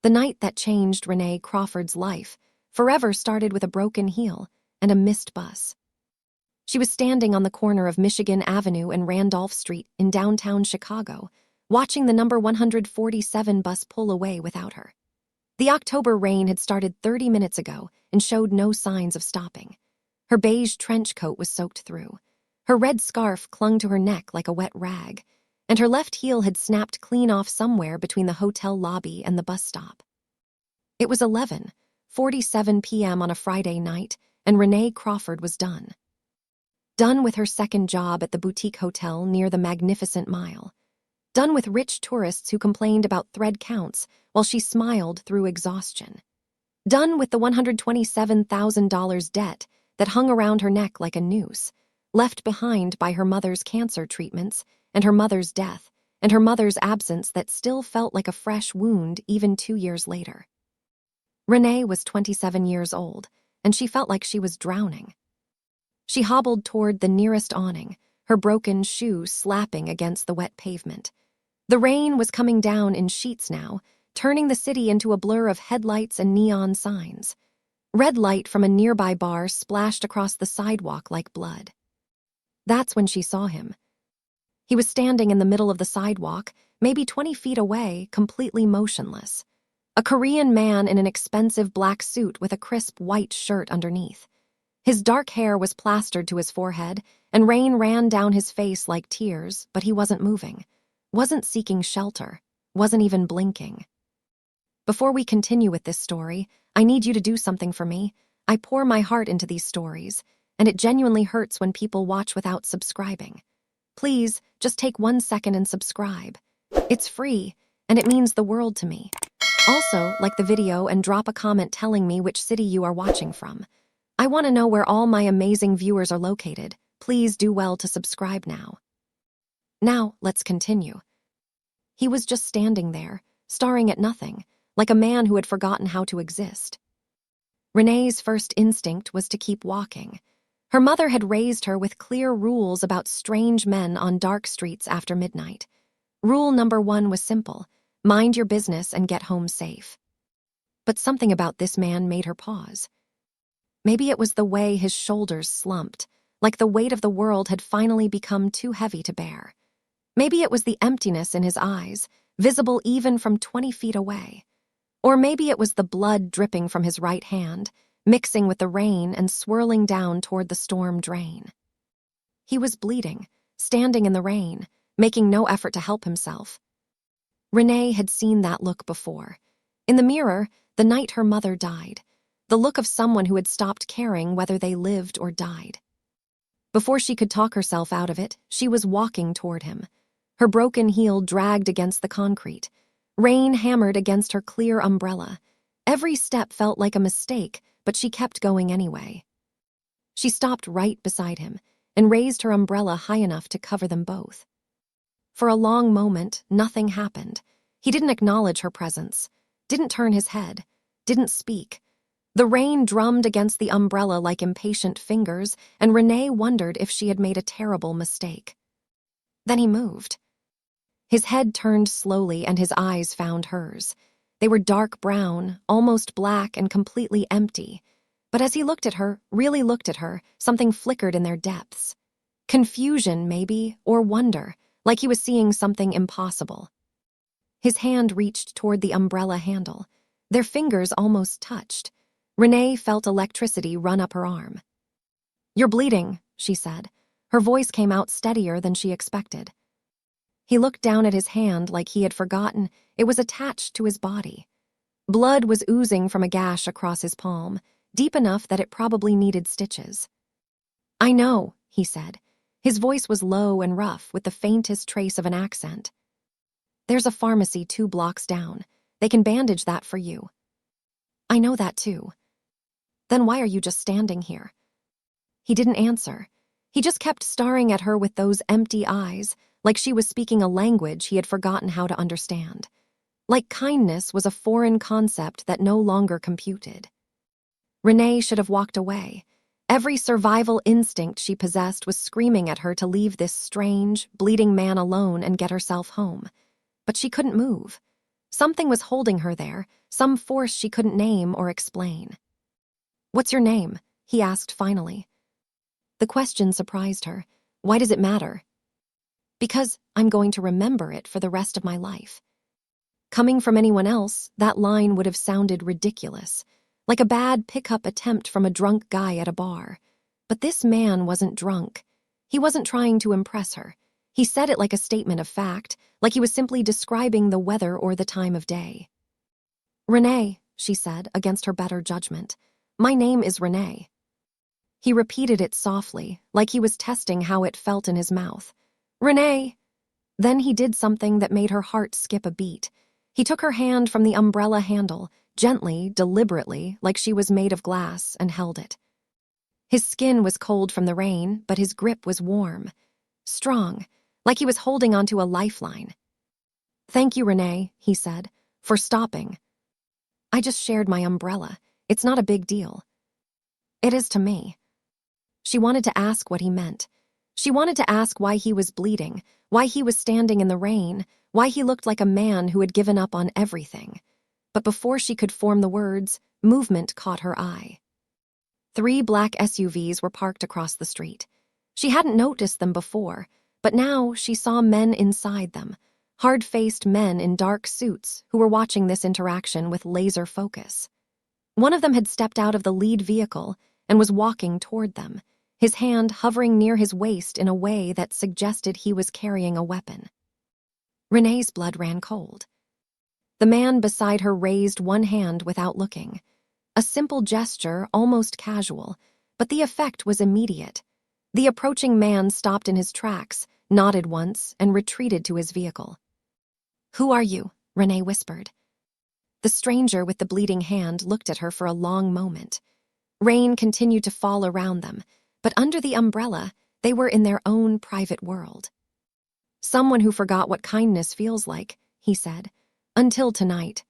The night that changed Renee Crawford's life forever started with a broken heel and a missed bus. She was standing on the corner of Michigan Avenue and Randolph Street in downtown Chicago, watching the number 147 bus pull away without her. The October rain had started 30 minutes ago and showed no signs of stopping. Her beige trench coat was soaked through. Her red scarf clung to her neck like a wet rag, and her left heel had snapped clean off somewhere between the hotel lobby and the bus stop. It was 11:47 p.m. on a Friday night, and Renee Crawford was done. Done with her second job at the boutique hotel near the Magnificent Mile. Done with rich tourists who complained about thread counts while she smiled through exhaustion. Done with the $127,000 debt that hung around her neck like a noose, left behind by her mother's cancer treatments and her mother's death and her mother's absence that still felt like a fresh wound even 2 years later. Renee was 27 years old, and she felt like she was drowning. She hobbled toward the nearest awning, her broken shoe slapping against the wet pavement. The rain was coming down in sheets now, turning the city into a blur of headlights and neon signs. Red light from a nearby bar splashed across the sidewalk like blood. That's when she saw him. He was standing in the middle of the sidewalk, maybe 20 feet away, completely motionless. A Korean man in an expensive black suit with a crisp white shirt underneath. His dark hair was plastered to his forehead, and rain ran down his face like tears, but he wasn't moving, wasn't seeking shelter, wasn't even blinking. Before we continue with this story, I need you to do something for me. I pour my heart into these stories, and it genuinely hurts when people watch without subscribing. Please, just take 1 second and subscribe. It's free, and it means the world to me. Also, like the video and drop a comment telling me which city you are watching from. I want to know where all my amazing viewers are located. Please do well to subscribe now. Now, let's continue. He was just standing there, staring at nothing, like a man who had forgotten how to exist. Renee's first instinct was to keep walking. Her mother had raised her with clear rules about strange men on dark streets after midnight. Rule number 1 was simple: mind your business and get home safe. But something about this man made her pause. Maybe it was the way his shoulders slumped, like the weight of the world had finally become too heavy to bear. Maybe it was the emptiness in his eyes, visible even from 20 feet away. Or maybe it was the blood dripping from his right hand, mixing with the rain and swirling down toward the storm drain. He was bleeding, standing in the rain, making no effort to help himself. Renee had seen that look before. In the mirror, the night her mother died. The look of someone who had stopped caring whether they lived or died. Before she could talk herself out of it, she was walking toward him. Her broken heel dragged against the concrete. Rain hammered against her clear umbrella. Every step felt like a mistake, but she kept going anyway. She stopped right beside him and raised her umbrella high enough to cover them both. For a long moment, nothing happened. He didn't acknowledge her presence, didn't turn his head, didn't speak. The rain drummed against the umbrella like impatient fingers, and Renee wondered if she had made a terrible mistake. Then he moved. His head turned slowly and his eyes found hers. They were dark brown, almost black and completely empty. But as he looked at her, really looked at her, something flickered in their depths. Confusion, maybe, or wonder, like he was seeing something impossible. His hand reached toward the umbrella handle. Their fingers almost touched. Renee felt electricity run up her arm. "You're bleeding," she said. Her voice came out steadier than she expected. He looked down at his hand like he had forgotten it was attached to his body. Blood was oozing from a gash across his palm, deep enough that it probably needed stitches. "I know," he said. His voice was low and rough with the faintest trace of an accent. "There's a pharmacy 2 blocks down. They can bandage that for you." "I know that too." "Then why are you just standing here?" He didn't answer. He just kept staring at her with those empty eyes, like she was speaking a language he had forgotten how to understand. Like kindness was a foreign concept that no longer computed. Renee should have walked away. Every survival instinct she possessed was screaming at her to leave this strange, bleeding man alone and get herself home. But she couldn't move. Something was holding her there, some force she couldn't name or explain. "What's your name?" he asked finally. The question surprised her. "Why does it matter?" "Because I'm going to remember it for the rest of my life." Coming from anyone else, that line would have sounded ridiculous, like a bad pickup attempt from a drunk guy at a bar. But this man wasn't drunk. He wasn't trying to impress her. He said it like a statement of fact, like he was simply describing the weather or the time of day. "Renee," she said, against her better judgment. "My name is Renee." He repeated it softly, like he was testing how it felt in his mouth. "Renee!" Then he did something that made her heart skip a beat. He took her hand from the umbrella handle, gently, deliberately, like she was made of glass, and held it. His skin was cold from the rain, but his grip was warm. Strong, like he was holding onto a lifeline. "Thank you, Renee," he said, "for stopping. I just shared my umbrella. It's not a big deal." "It is to me." She wanted to ask what he meant. She wanted to ask why he was bleeding, why he was standing in the rain, why he looked like a man who had given up on everything. But before she could form the words, movement caught her eye. 3 black SUVs were parked across the street. She hadn't noticed them before, but now she saw men inside them, hard-faced men in dark suits who were watching this interaction with laser focus. One of them had stepped out of the lead vehicle and was walking toward them, his hand hovering near his waist in a way that suggested he was carrying a weapon. Renee's blood ran cold. The man beside her raised one hand without looking. A simple gesture, almost casual, but the effect was immediate. The approaching man stopped in his tracks, nodded once, and retreated to his vehicle. "Who are you?" Renee whispered. The stranger with the bleeding hand looked at her for a long moment. Rain continued to fall around them, but under the umbrella, they were in their own private world. "Someone who forgot what kindness feels like," he said, "until tonight."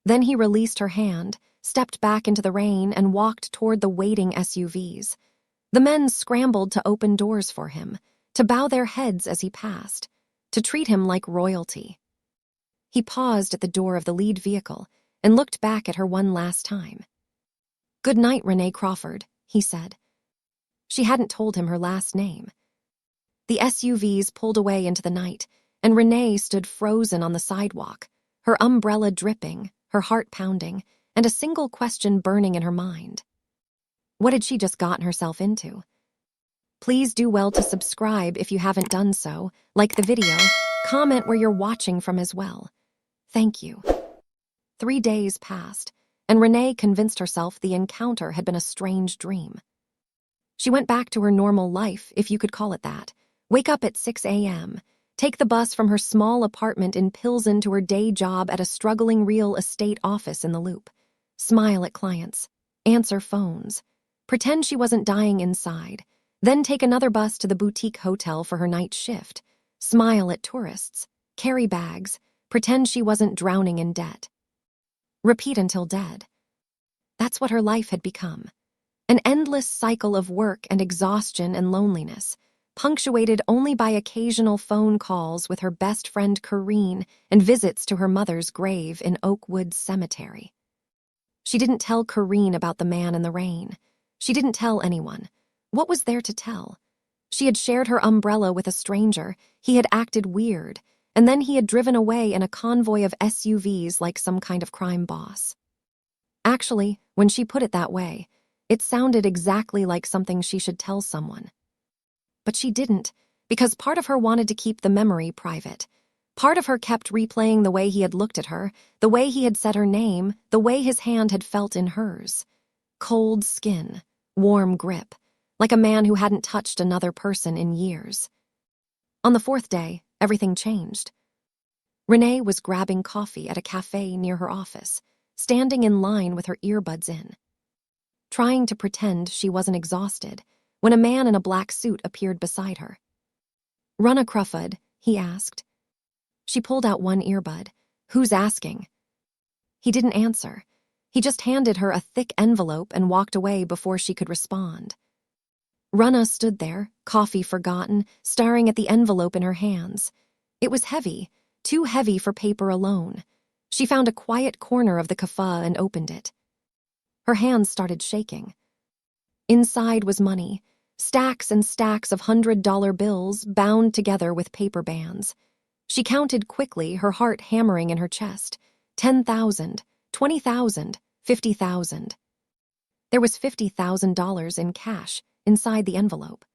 Then he released her hand, stepped back into the rain, and walked toward the waiting SUVs. The men scrambled to open doors for him, to bow their heads as he passed, to treat him like royalty. He paused at the door of the lead vehicle and looked back at her one last time. "Good night, Renee Crawford," he said. She hadn't told him her last name. The SUVs pulled away into the night, and Renee stood frozen on the sidewalk, her umbrella dripping, her heart pounding, and a single question burning in her mind. What had she just gotten herself into? Please do well to subscribe if you haven't done so, like the video, comment where you're watching from as well. Thank you. 3 days passed, and Renee convinced herself the encounter had been a strange dream. She went back to her normal life, if you could call it that. Wake up at 6 a.m., take the bus from her small apartment in Pilsen to her day job at a struggling real estate office in the Loop. Smile at clients, answer phones, pretend she wasn't dying inside, then take another bus to the boutique hotel for her night shift, smile at tourists, carry bags, pretend she wasn't drowning in debt. Repeat until dead. That's what her life had become. An endless cycle of work and exhaustion and loneliness, punctuated only by occasional phone calls with her best friend Corinne and visits to her mother's grave in Oakwood Cemetery. She didn't tell Corinne about the man in the rain. She didn't tell anyone. What was there to tell? She had shared her umbrella with a stranger, he had acted weird, and then he had driven away in a convoy of SUVs like some kind of crime boss. Actually, when she put it that way, it sounded exactly like something she should tell someone. But she didn't, because part of her wanted to keep the memory private. Part of her kept replaying the way he had looked at her, the way he had said her name, the way his hand had felt in hers. Cold skin, warm grip, like a man who hadn't touched another person in years. On the 4th day, everything changed. Renee was grabbing coffee at a cafe near her office, standing in line with her earbuds in, trying to pretend she wasn't exhausted, when a man in a black suit appeared beside her. "Run Crawford?" he asked. She pulled out one earbud. "Who's asking?" He didn't answer. He just handed her a thick envelope and walked away before she could respond. Runna stood there, coffee forgotten, staring at the envelope in her hands. It was heavy, too heavy for paper alone. She found a quiet corner of the kafah and opened it. Her hands started shaking. Inside was money, stacks and stacks of $100 bills bound together with paper bands. She counted quickly, her heart hammering in her chest. 10,000, 20,000, 50,000. There was $50,000 in cash inside the envelope,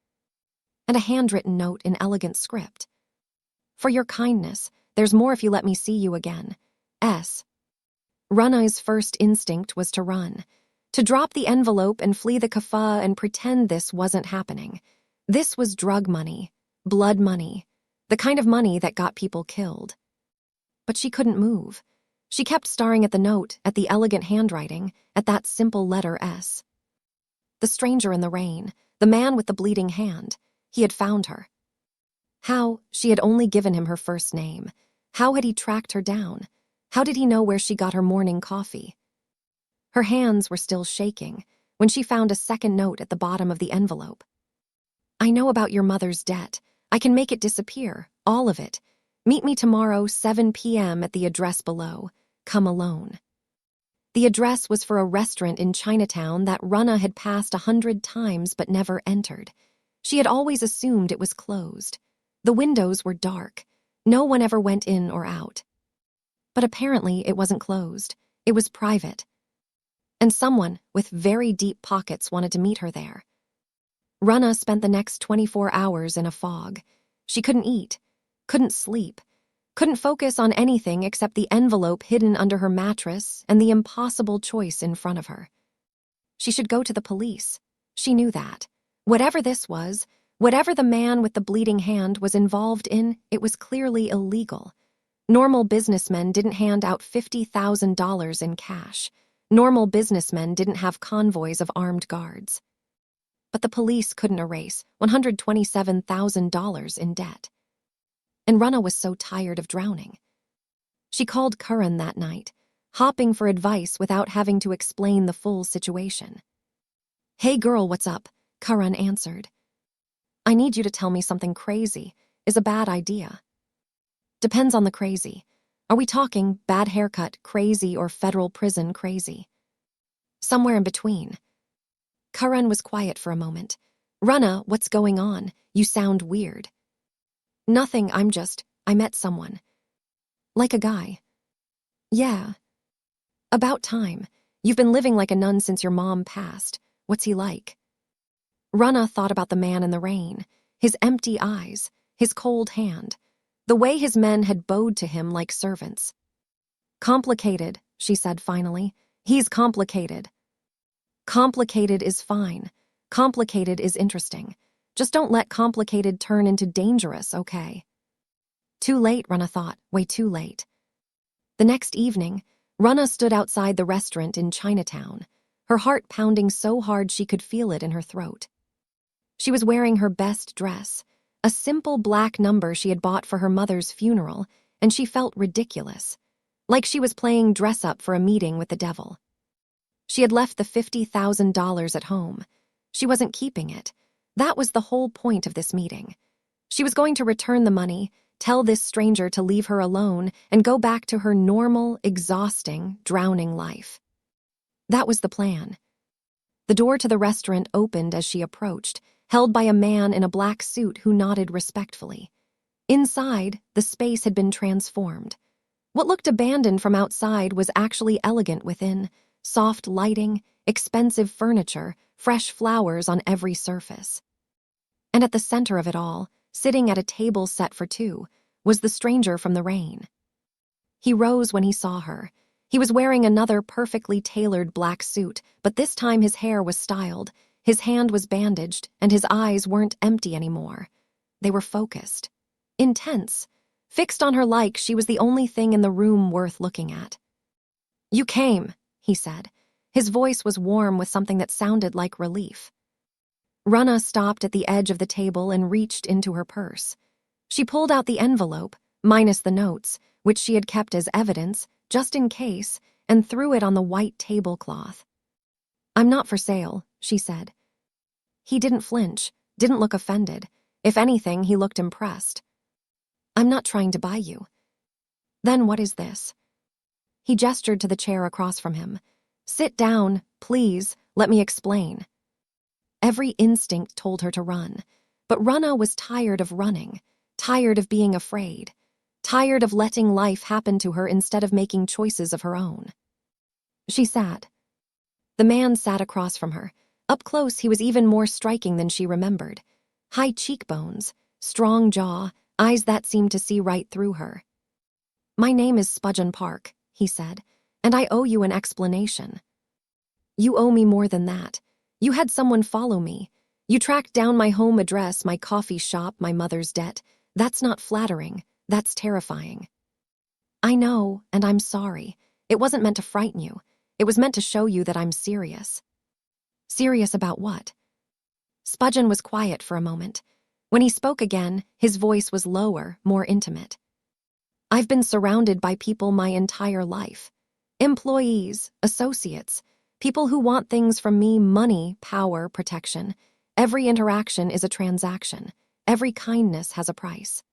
and a handwritten note in elegant script. For your kindness, there's more if you let me see you again. S. Runna's first instinct was to run, to drop the envelope and flee the kafah and pretend this wasn't happening. This was drug money, blood money, the kind of money that got people killed. But she couldn't move. She kept staring at the note, at the elegant handwriting, at that simple letter S. The stranger in the rain, the man with the bleeding hand, he had found her. How? She had only given him her first name. How had he tracked her down? How did he know where she got her morning coffee? Her hands were still shaking when she found a second note at the bottom of the envelope. I know about your mother's debt. I can make it disappear, all of it. Meet me tomorrow, 7 p.m. at the address below. Come alone. The address was for a restaurant in Chinatown that Runna had passed 100 times but never entered. She had always assumed it was closed. The windows were dark. No one ever went in or out. But apparently it wasn't closed. It was private. And someone with very deep pockets wanted to meet her there. Runna spent the next 24 hours in a fog. She couldn't eat, couldn't sleep, couldn't focus on anything except the envelope hidden under her mattress and the impossible choice in front of her. She should go to the police. She knew that. Whatever this was, whatever the man with the bleeding hand was involved in, it was clearly illegal. Normal businessmen didn't hand out $50,000 in cash. Normal businessmen didn't have convoys of armed guards. But the police couldn't erase $127,000 in debt. And Runna was so tired of drowning. She called Karan that night, hopping for advice without having to explain the full situation. Hey girl, what's up? Karan answered. I need you to tell me something crazy is a bad idea. Depends on the crazy. Are we talking bad haircut crazy or federal prison crazy? Somewhere in between. Karan was quiet for a moment. Runna, what's going on? You sound weird. Nothing, I met someone. Like a guy. Yeah. About time. You've been living like a nun since your mom passed. What's he like? Runna thought about the man in the rain, his empty eyes, his cold hand, the way his men had bowed to him like servants. Complicated, she said finally. He's complicated. Complicated is fine. Complicated is interesting. Just don't let complicated turn into dangerous, okay? Too late, Runna thought. Way too late. The next evening, Runna stood outside the restaurant in Chinatown, her heart pounding so hard she could feel it in her throat. She was wearing her best dress, a simple black number she had bought for her mother's funeral, and she felt ridiculous, like she was playing dress-up for a meeting with the devil. She had left the $50,000 at home. She wasn't keeping it. That was the whole point of this meeting. She was going to return the money, tell this stranger to leave her alone, and go back to her normal, exhausting, drowning life. That was the plan. The door to the restaurant opened as she approached, held by a man in a black suit who nodded respectfully. Inside, the space had been transformed. What looked abandoned from outside was actually elegant within. Soft lighting, expensive furniture, fresh flowers on every surface. And at the center of it all, sitting at a table set for two, was the stranger from the rain. He rose when he saw her. He was wearing another perfectly tailored black suit, but this time his hair was styled, his hand was bandaged, and his eyes weren't empty anymore. They were focused, intense, fixed on her like she was the only thing in the room worth looking at. You came, he said. His voice was warm with something that sounded like relief. Runna stopped at the edge of the table and reached into her purse. She pulled out the envelope, minus the notes, which she had kept as evidence, just in case, and threw it on the white tablecloth. I'm not for sale, she said. He didn't flinch, didn't look offended. If anything, he looked impressed. I'm not trying to buy you. Then what is this? He gestured to the chair across from him. "Sit down, please, let me explain." Every instinct told her to run, but Rana was tired of running, tired of being afraid, tired of letting life happen to her instead of making choices of her own. She sat. The man sat across from her. Up close, he was even more striking than she remembered. High cheekbones, strong jaw, eyes that seemed to see right through her. "My name is Spudgeon Park," he said, "and I owe you an explanation." "You owe me more than that. You had someone follow me. You tracked down my home address, my coffee shop, my mother's debt. That's not flattering. That's terrifying." "I know, and I'm sorry. It wasn't meant to frighten you. It was meant to show you that I'm serious." "Serious about what?" Spudgeon was quiet for a moment. When he spoke again, his voice was lower, more intimate. "I've been surrounded by people my entire life. Employees, associates, people who want things from me: money, power, protection. Every interaction is a transaction. Every kindness has a price."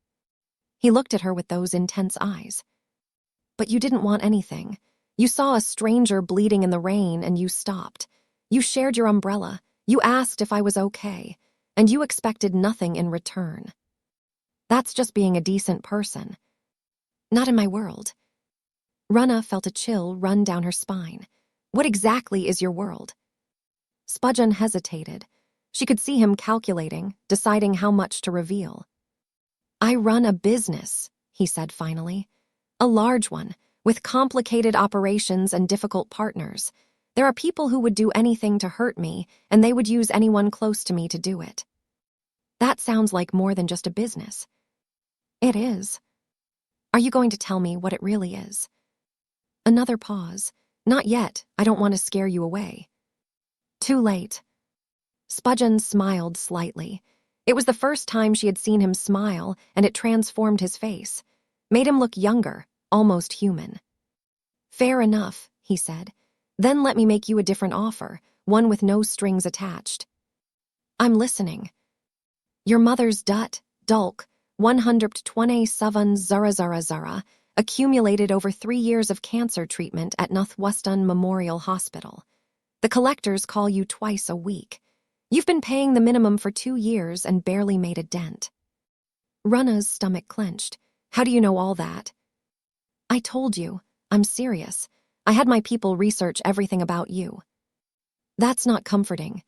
He looked at her with those intense eyes. "But you didn't want anything. You saw a stranger bleeding in the rain and you stopped. You shared your umbrella. You asked if I was okay. And you expected nothing in return. That's just being a decent person." "Not in my world." Rana felt a chill run down her spine. "What exactly is your world?" Spudgeon hesitated. She could see him calculating, deciding how much to reveal. "I run a business," he said finally. "A large one, with complicated operations and difficult partners. There are people who would do anything to hurt me, and they would use anyone close to me to do it." "That sounds like more than just a business." "It is." "Are you going to tell me what it really is?" Another pause. "Not yet. I don't want to scare you away." "Too late." Spudgeon smiled slightly. It was the first time she had seen him smile, and it transformed his face, made him look younger, almost human. "Fair enough," he said. "Then let me make you a different offer, one with no strings attached." "I'm listening." "Your mother's dulk, 127 zara, accumulated over 3 years of cancer treatment at Northwestern Memorial Hospital. The collectors call you twice a week. You've been paying the minimum for 2 years and barely made a dent." Rana's stomach clenched. "How do you know all that?" "I told you. I'm serious. I had my people research everything about you." "That's not comforting."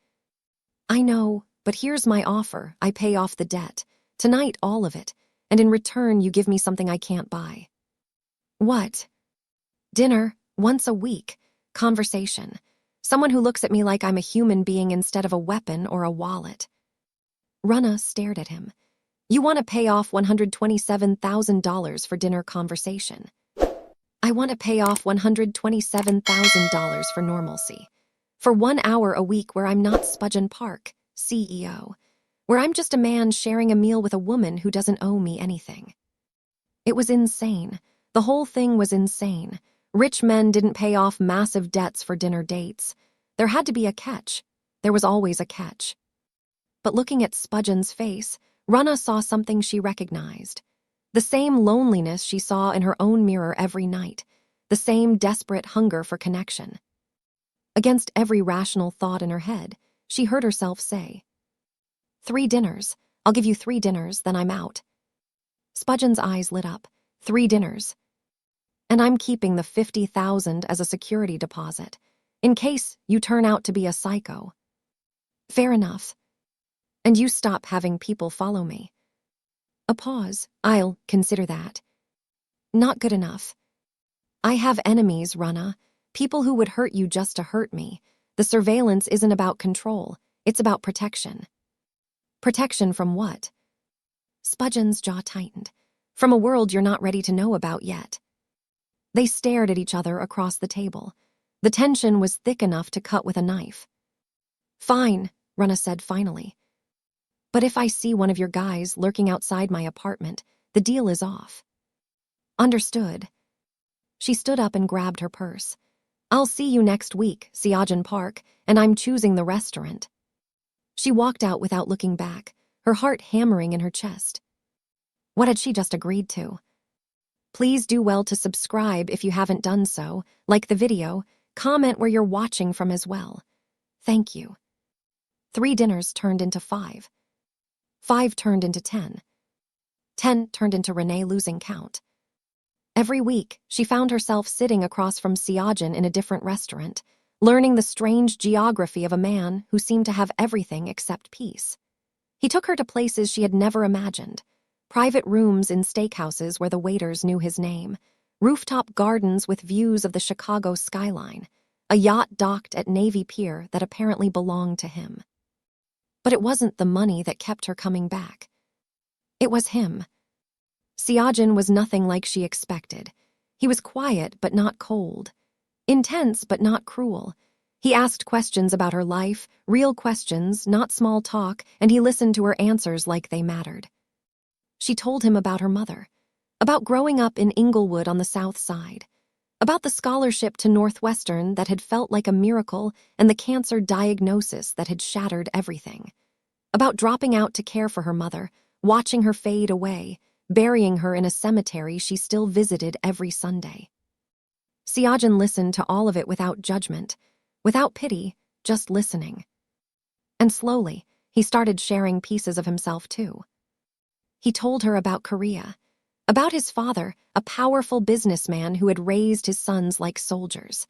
"I know, but here's my offer. I pay off the debt. Tonight, all of it. And in return, you give me something I can't buy." "What?" "Dinner, once a week. Conversation. Someone who looks at me like I'm a human being instead of a weapon or a wallet." Rana stared at him. "You want to pay off $127,000 for dinner conversation." "I want to pay off $127,000 for normalcy. For 1 hour a week where I'm not Spudgeon Park, CEO. Where I'm just a man sharing a meal with a woman who doesn't owe me anything." It was insane. The whole thing was insane. Rich men didn't pay off massive debts for dinner dates. There had to be a catch. There was always a catch. But looking at Spudgeon's face, Rana saw something she recognized. The same loneliness she saw in her own mirror every night. The same desperate hunger for connection. Against every rational thought in her head, she heard herself say, "3 dinners. I'll give you 3 dinners, then I'm out." Spudgeon's eyes lit up. 3 dinners. "And I'm keeping the 50,000 as a security deposit, in case you turn out to be a psycho." "Fair enough." "And you stop having people follow me." A pause. "I'll consider that." "Not good enough." "I have enemies, Rana. People who would hurt you just to hurt me. The surveillance isn't about control. It's about protection." "Protection from what?" Spudgeon's jaw tightened. "From a world you're not ready to know about yet." They stared at each other across the table. The tension was thick enough to cut with a knife. "Fine," Rana said finally. "But if I see one of your guys lurking outside my apartment, the deal is off." "Understood." She stood up and grabbed her purse. "I'll see you next week, Siajan Park, and I'm choosing the restaurant." She walked out without looking back, her heart hammering in her chest. What had she just agreed to? Please do well to subscribe if you haven't done so, like the video, comment where you're watching from as well. Thank you. 3 dinners turned into 5. 5 turned into 10. 10 turned into Renee losing count. Every week, she found herself sitting across from Siajin in a different restaurant, learning the strange geography of a man who seemed to have everything except peace. He took her to places she had never imagined. Private rooms in steakhouses where the waiters knew his name, rooftop gardens with views of the Chicago skyline, a yacht docked at Navy Pier that apparently belonged to him. But it wasn't the money that kept her coming back. It was him. Siajin was nothing like she expected. He was quiet but not cold. Intense but not cruel. He asked questions about her life, real questions, not small talk, and he listened to her answers like they mattered. She told him about her mother, about growing up in Inglewood on the South Side, about the scholarship to Northwestern that had felt like a miracle and the cancer diagnosis that had shattered everything, about dropping out to care for her mother, watching her fade away, burying her in a cemetery she still visited every Sunday. Siajin listened to all of it without judgment, without pity, just listening. And slowly, he started sharing pieces of himself too. He told her about Korea, about his father, a powerful businessman who had raised his sons like soldiers,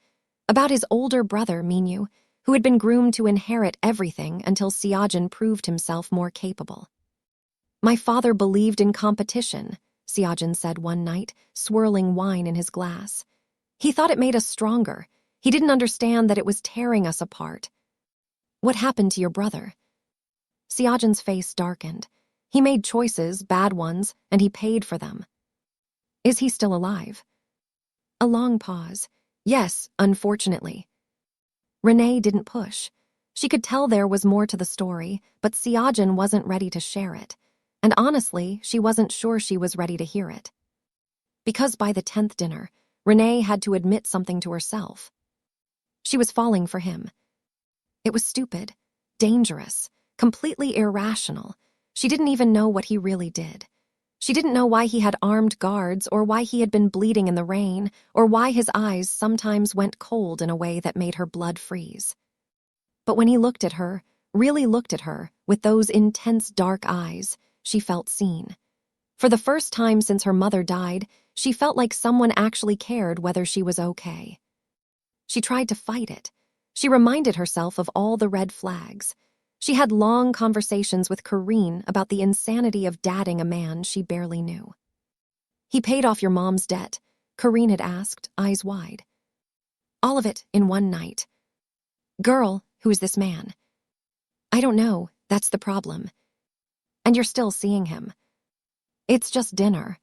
about his older brother, Minyu, who had been groomed to inherit everything until Siajin proved himself more capable. My father believed in competition, Siajin said one night, swirling wine in his glass. He thought it made us stronger. He didn't understand that it was tearing us apart. What happened to your brother? Siajin's face darkened. He made choices, bad ones, and he paid for them. Is he still alive? A long pause. Yes, unfortunately. Renee didn't push. She could tell there was more to the story, but Siajin wasn't ready to share it. And honestly, she wasn't sure she was ready to hear it. Because by the 10th dinner, Renee had to admit something to herself. She was falling for him. It was stupid, dangerous, completely irrational. She didn't even know what he really did. She didn't know why he had armed guards or why he had been bleeding in the rain or why his eyes sometimes went cold in a way that made her blood freeze. But when he looked at her, really looked at her, with those intense dark eyes, she felt seen. For the first time since her mother died, she felt like someone actually cared whether she was okay. She tried to fight it. She reminded herself of all the red flags. She had long conversations with Korean about the insanity of dating a man she barely knew. He paid off your mom's debt, Korean had asked, eyes wide. All of it in one night. Girl, who is this man? I don't know, that's the problem. And you're still seeing him. It's just dinner.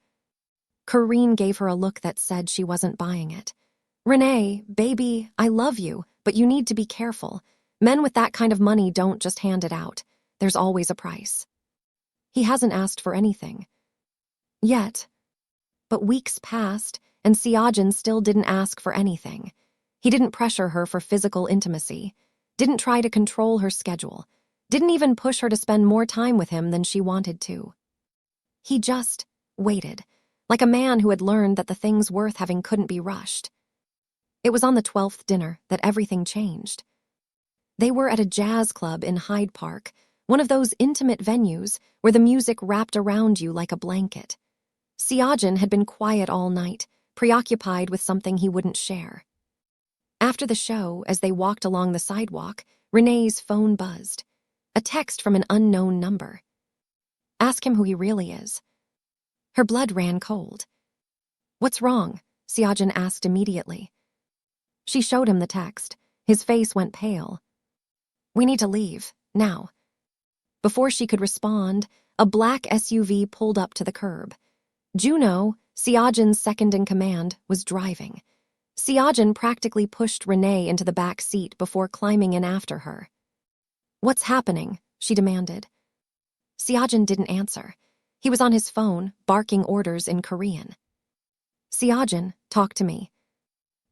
Korean gave her a look that said she wasn't buying it. Renee, baby, I love you, but you need to be careful. Men with that kind of money don't just hand it out. There's always a price. He hasn't asked for anything. Yet. But weeks passed, and Siajin still didn't ask for anything. He didn't pressure her for physical intimacy, didn't try to control her schedule, didn't even push her to spend more time with him than she wanted to. He just waited, like a man who had learned that the things worth having couldn't be rushed. It was on the 12th dinner that everything changed. They were at a jazz club in Hyde Park, one of those intimate venues where the music wrapped around you like a blanket. Siajin had been quiet all night, preoccupied with something he wouldn't share. After the show, as they walked along the sidewalk, Renee's phone buzzed. A text from an unknown number. Ask him who he really is. Her blood ran cold. What's wrong? Siajin asked immediately. She showed him the text. His face went pale. We need to leave, now. Before she could respond, a black SUV pulled up to the curb. Juno, Siajin's second-in-command, was driving. Siajin practically pushed Renee into the back seat before climbing in after her. What's happening? She demanded. Siajin didn't answer. He was on his phone, barking orders in Korean. Siajin, talk to me.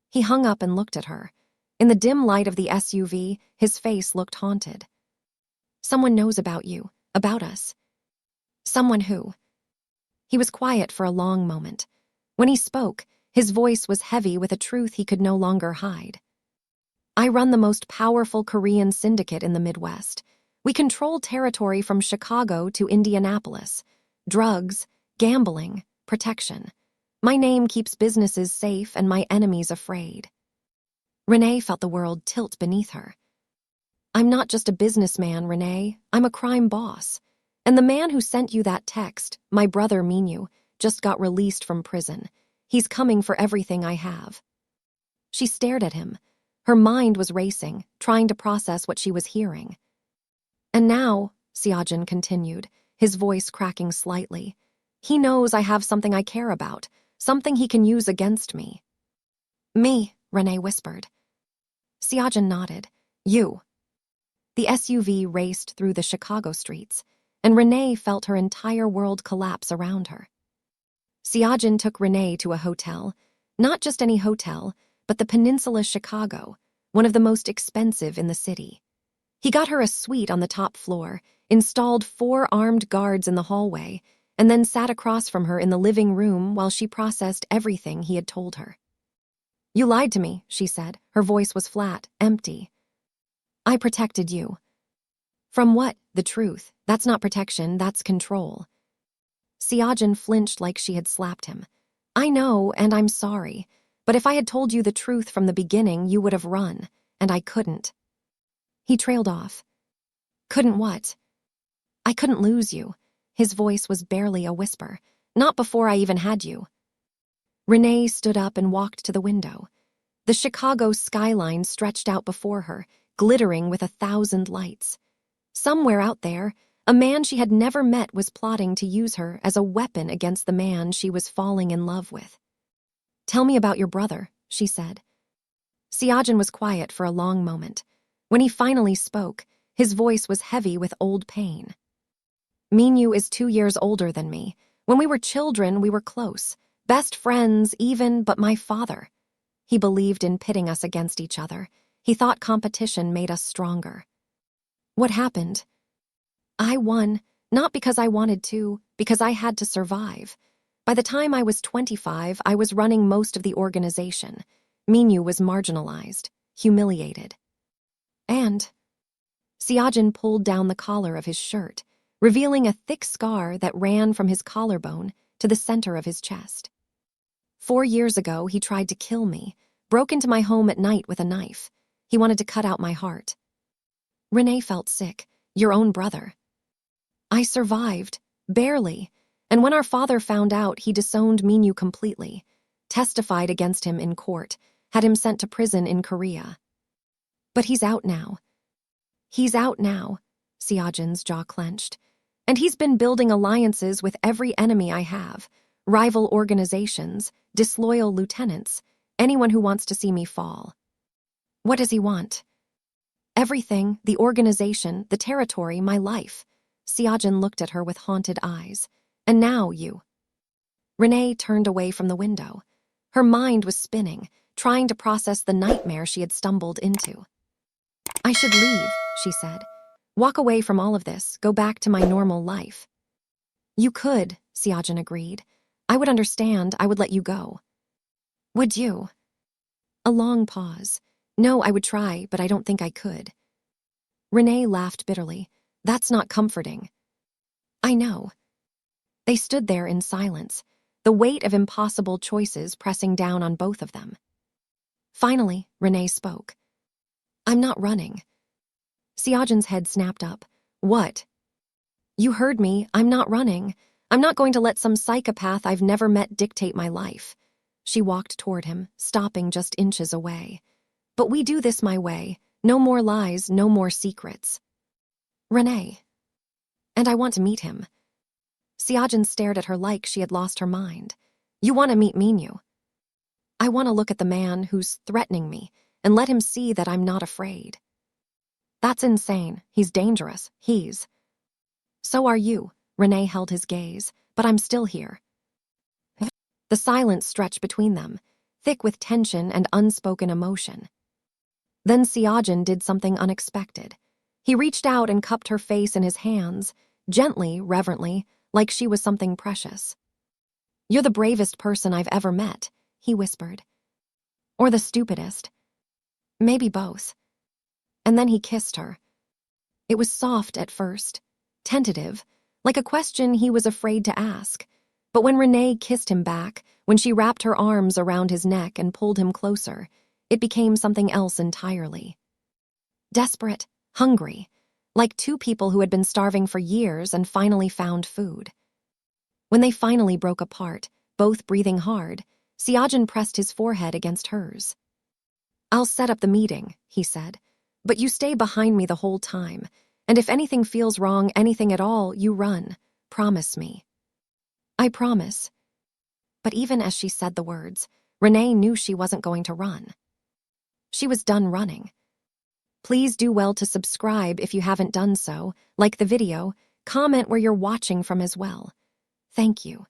He hung up and looked at her. In the dim light of the SUV, his face looked haunted. Someone knows about you, about us. Someone who? He was quiet for a long moment. When he spoke, his voice was heavy with a truth he could no longer hide. I run the most powerful Korean syndicate in the Midwest. We control territory from Chicago to Indianapolis. Drugs, gambling, protection. My name keeps businesses safe and my enemies afraid. Renee felt the world tilt beneath her. I'm not just a businessman, Renee. I'm a crime boss. And the man who sent you that text, my brother Minyu, just got released from prison. He's coming for everything I have. She stared at him. Her mind was racing, trying to process what she was hearing. And now, Seojin continued, his voice cracking slightly, he knows I have something I care about, something he can use against me. Me, Renee whispered. Seojin nodded. You. The SUV raced through the Chicago streets, and Renee felt her entire world collapse around her. Seojin took Renee to a hotel, not just any hotel, but the Peninsula Chicago, one of the most expensive in the city. He got her a suite on the top floor, installed 4 armed guards in the hallway, and then sat across from her in the living room while she processed everything he had told her. You lied to me, she said. Her voice was flat, empty. I protected you. From what? The truth. That's not protection, that's control. Seojin flinched like she had slapped him. I know, and I'm sorry. But if I had told you the truth from the beginning, you would have run, and I couldn't. He trailed off. Couldn't what? I couldn't lose you. His voice was barely a whisper. Not before I even had you. Renee stood up and walked to the window. The Chicago skyline stretched out before her, glittering with 1,000 lights. Somewhere out there, a man she had never met was plotting to use her as a weapon against the man she was falling in love with. Tell me about your brother, she said. Seojin was quiet for a long moment. When he finally spoke, his voice was heavy with old pain. Minyu is 2 years older than me. When we were children, we were close. Best friends, even, but my father. He believed in pitting us against each other. He thought competition made us stronger. What happened? I won, not because I wanted to, because I had to survive. By the time I was 25, I was running most of the organization. Minyu was marginalized, humiliated. And Seojin pulled down the collar of his shirt, revealing a thick scar that ran from his collarbone to the center of his chest. 4 years ago, he tried to kill me, broke into my home at night with a knife. He wanted to cut out my heart. Renee felt sick. Your own brother. I survived, barely, and when our father found out, he disowned Minyu completely, testified against him in court, had him sent to prison in Korea. But he's out now. He's out now, Seojin's jaw clenched. And he's been building alliances with every enemy I have, rival organizations, disloyal lieutenants, anyone who wants to see me fall. What does he want? Everything, the organization, the territory, my life. Seojin looked at her with haunted eyes. And now you. Renee turned away from the window. Her mind was spinning, trying to process the nightmare she had stumbled into. I should leave, she said. Walk away from all of this, go back to my normal life. You could, Seojin agreed. I would understand, I would let you go. Would you? A long pause. No, I would try, but I don't think I could. Renee laughed bitterly. That's not comforting. I know. They stood there in silence, the weight of impossible choices pressing down on both of them. Finally, Renee spoke. I'm not running. Seojin's head snapped up. What? You heard me. I'm not running. I'm not going to let some psychopath I've never met dictate my life. She walked toward him, stopping just inches away. But we do this my way. No more lies, no more secrets. Renee. And I want to meet him. Seojin stared at her like she had lost her mind. You want to meet Minyu? I want to look at the man who's threatening me and let him see that I'm not afraid. That's insane. He's dangerous. So are you. Renee held his gaze, but I'm still here. The silence stretched between them, thick with tension and unspoken emotion. Then Seojin did something unexpected. He reached out and cupped her face in his hands, gently, reverently, like she was something precious. "You're the bravest person I've ever met," he whispered. "Or the stupidest. Maybe both." And then he kissed her. It was soft at first, tentative, like a question he was afraid to ask. But when Renee kissed him back, when she wrapped her arms around his neck and pulled him closer, it became something else entirely. Desperate, hungry, like two people who had been starving for years and finally found food. When they finally broke apart, both breathing hard, Siajan pressed his forehead against hers. "I'll set up the meeting," he said, "but you stay behind me the whole time, and if anything feels wrong, anything at all, you run. Promise me." "I promise." But even as she said the words, Renee knew she wasn't going to run. She was done running. Please do well to subscribe if you haven't done so, like the video, comment where you're watching from as well. Thank you.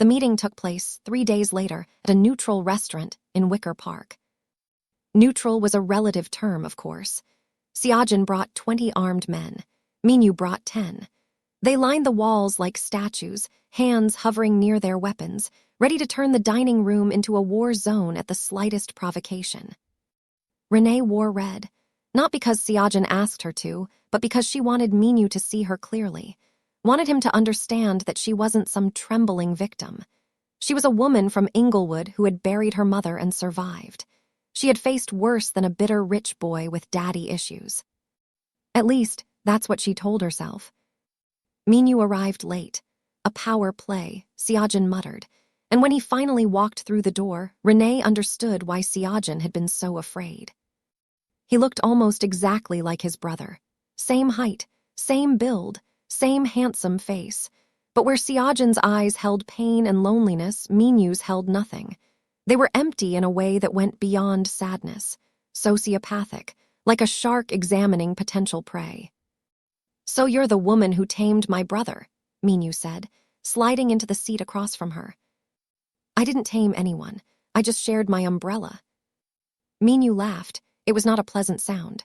The meeting took place 3 days later at a neutral restaurant in Wicker Park. Neutral was a relative term, of course. Siajan brought 20 armed men. Minyu brought 10. They lined the walls like statues, hands hovering near their weapons, ready to turn the dining room into a war zone at the slightest provocation. Renee wore red, not because Siajan asked her to, but because she wanted Minyu to see her clearly, wanted him to understand that she wasn't some trembling victim. She was a woman from Inglewood who had buried her mother and survived. She had faced worse than a bitter rich boy with daddy issues. At least, that's what she told herself. Minyu arrived late. A power play, Siajan muttered, and when he finally walked through the door, Renee understood why Siajan had been so afraid. He looked almost exactly like his brother. Same height, same build, same handsome face. But where Siajan's eyes held pain and loneliness, Minyu's held nothing. They were empty in a way that went beyond sadness, sociopathic, like a shark examining potential prey. "So you're the woman who tamed my brother," Minyu said, sliding into the seat across from her. "I didn't tame anyone. I just shared my umbrella." Minyu laughed. It was not a pleasant sound.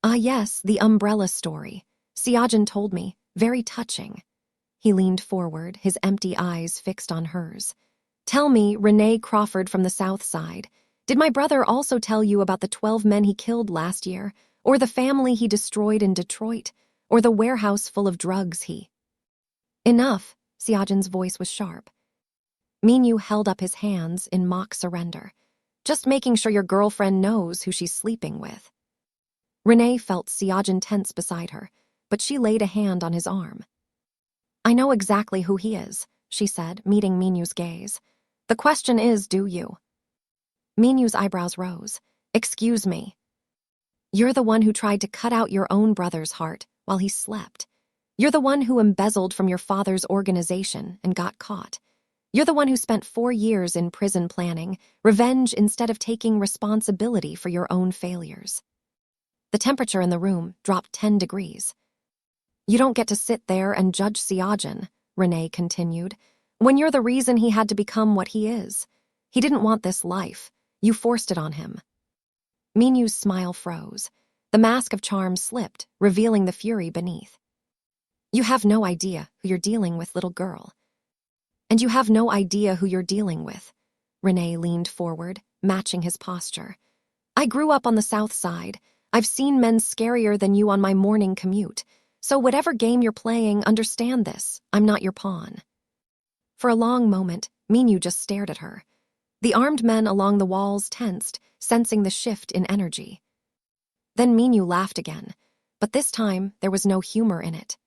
"Ah yes, the umbrella story. Siajan told me. Very touching." He leaned forward, his empty eyes fixed on hers. "Tell me, Renee Crawford from the South Side, did my brother also tell you about the 12 men he killed last year, or the family he destroyed in Detroit, or the warehouse full of drugs he—" "Enough," Siajan's voice was sharp. Minyu held up his hands in mock surrender. "Just making sure your girlfriend knows who she's sleeping with." Renee felt Siajan tense beside her, but she laid a hand on his arm. "I know exactly who he is," she said, meeting Minyu's gaze. "The question is, do you?" Minyu's eyebrows rose. "Excuse me." "You're the one who tried to cut out your own brother's heart while he slept. You're the one who embezzled from your father's organization and got caught. You're the one who spent 4 years in prison planning revenge instead of taking responsibility for your own failures." The temperature in the room dropped 10 degrees. "You don't get to sit there and judge Siajan," Renee continued, "when you're the reason he had to become what he is. He didn't want this life. You forced it on him." Minyu's smile froze. The mask of charm slipped, revealing the fury beneath. "You have no idea who you're dealing with, little girl." "And you have no idea who you're dealing with." Renee leaned forward, matching his posture. "I grew up on the South Side. I've seen men scarier than you on my morning commute. So whatever game you're playing, understand this. I'm not your pawn." For a long moment, Minyu just stared at her. The armed men along the walls tensed, sensing the shift in energy. Then Minyu laughed again, but this time there was no humor in it.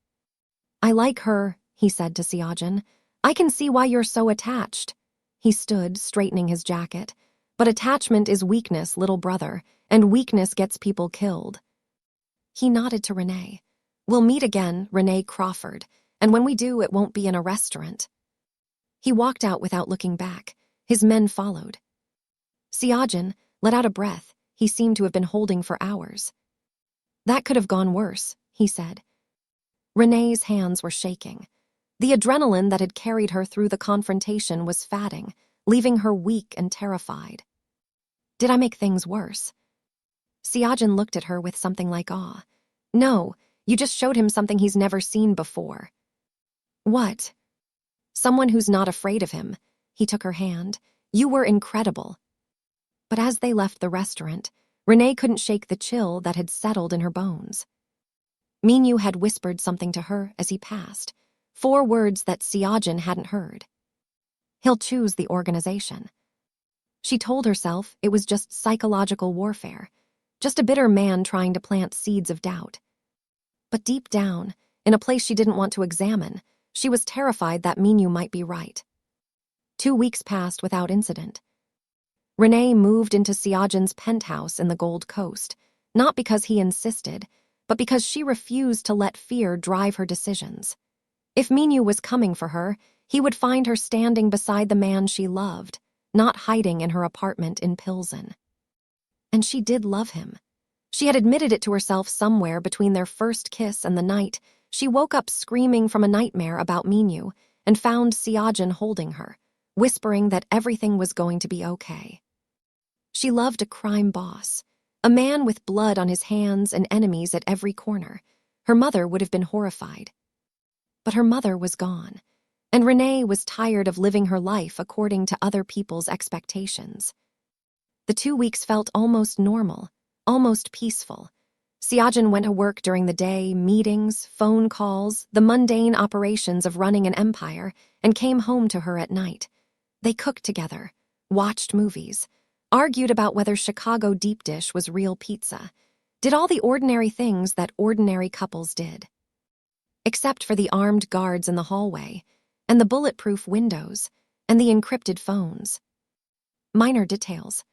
"I like her," he said to Siajan. "I can see why you're so attached." He stood, straightening his jacket. "But attachment is weakness, little brother, and weakness gets people killed." He nodded to Renee. "We'll meet again, Renee Crawford, and when we do, it won't be in a restaurant." He walked out without looking back. His men followed. Siajan let out a breath he seemed to have been holding for hours. "That could have gone worse," he said. Renee's hands were shaking. The adrenaline that had carried her through the confrontation was fatting, leaving her weak and terrified. "Did I make things worse?" Siajan looked at her with something like awe. "No, you just showed him something he's never seen before." "What?" Someone who's not afraid of him. He took her hand. You were incredible. But as they left the restaurant, Renee couldn't shake the chill that had settled in her bones. Minyu had whispered something to her as he passed, 4 words that Seojin hadn't heard. He'll choose the organization. She told herself it was just psychological warfare, just a bitter man trying to plant seeds of doubt. But deep down, in a place she didn't want to examine, she was terrified that Minyu might be right. 2 weeks passed without incident. Renee moved into Seojin's penthouse in the Gold Coast, not because he insisted, but because she refused to let fear drive her decisions. If Minyu was coming for her, he would find her standing beside the man she loved, not hiding in her apartment in Pilsen. And she did love him. She had admitted it to herself somewhere between their first kiss and the night she woke up screaming from a nightmare about Minyu and found Seojin holding her, whispering that everything was going to be okay. She loved a crime boss, a man with blood on his hands and enemies at every corner. Her mother would have been horrified. But her mother was gone, and Renee was tired of living her life according to other people's expectations. The 2 weeks felt almost normal, almost peaceful. Seojin went to work during the day, meetings, phone calls, the mundane operations of running an empire, and came home to her at night. They cooked together, watched movies, argued about whether Chicago deep dish was real pizza, did all the ordinary things that ordinary couples did. Except for the armed guards in the hallway, and the bulletproof windows, and the encrypted phones. Minor details.